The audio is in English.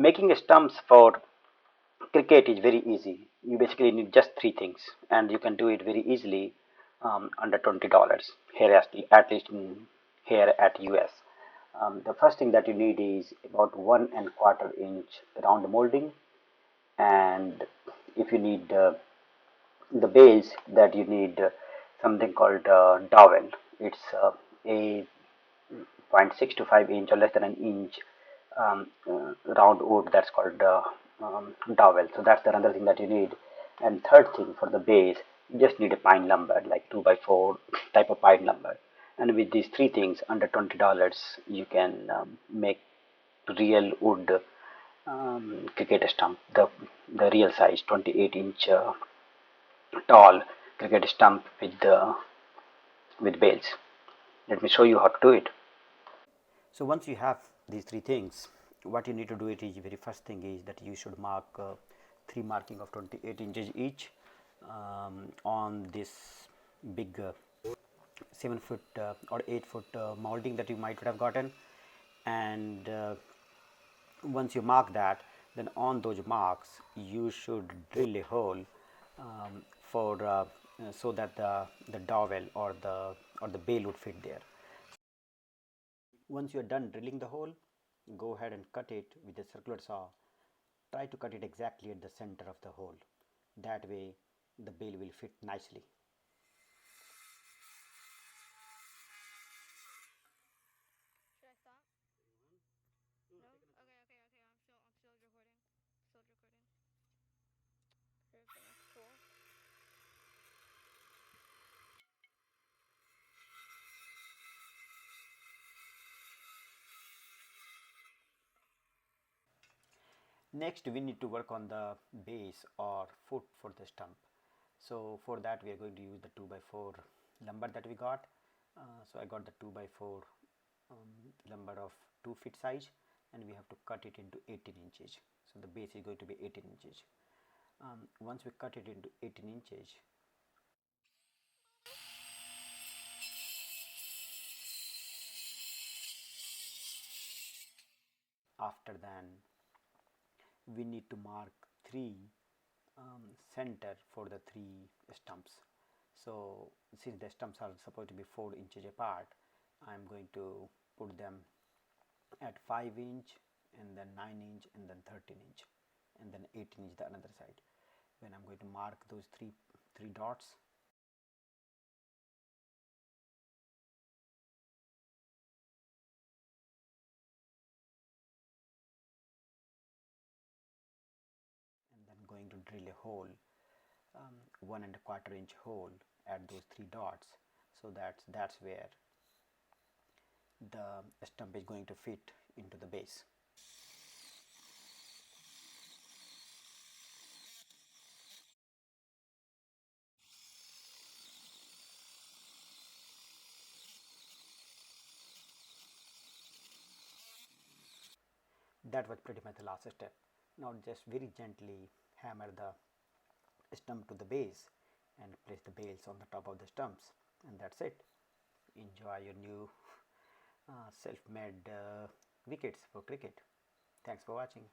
Making stumps for cricket is very easy. You basically need just three things, and you can do it very easily under $20 here, at least here at US. The first thing that you need is about 1¼ inch round molding, and if you need the base, that you need something called dowel. It's a 0.6 to 5 inch or less than an inch round wood that's called dowel. So that's the other thing that you need. And third thing, for the base, you just need a pine lumber, like 2x4 type of pine lumber. And with these three things, under $20, you can make real wood cricket stump, the real size 28-inch tall cricket stump with bales. Let me show you how to do it. So once you have these three things, what you need to do it is, very first thing is that you should mark three marking of 28 inches each on this big 7 foot or 8 foot molding that you might have gotten. And once you mark that, then on those marks you should drill a hole for so that the dowel or the bale would fit there. Once you are done drilling the hole, go ahead and cut it with a circular saw. Try to cut it exactly at the center of the hole. That way the bale will fit nicely. Should I stop? No? Okay. I'm still recording. Perfect. Cool. Next, we need to work on the base or foot for the stump. So for that, we are going to use the 2x4 lumber that we got. So I got the 2x4 lumber of 2 feet size, and we have to cut it into 18 inches. So the base is going to be 18 inches. Once we cut it into 18 inches, after then we need to mark three center for the three stumps. So since the stumps are supposed to be 4 inches apart, I am going to put them at 5 inch, and then 9 inch, and then 13 inch, and then 18 inch the another side. When I'm going to mark those three dots, and then going to drill a hole, 1¼ inch hole at those three dots. So that's where the stump is going to fit into the base. That was pretty much the last step. Now just very gently hammer the stump to the base and place the bales on the top of the stumps, and that's it. Enjoy your new self-made wickets for cricket. Thanks for watching.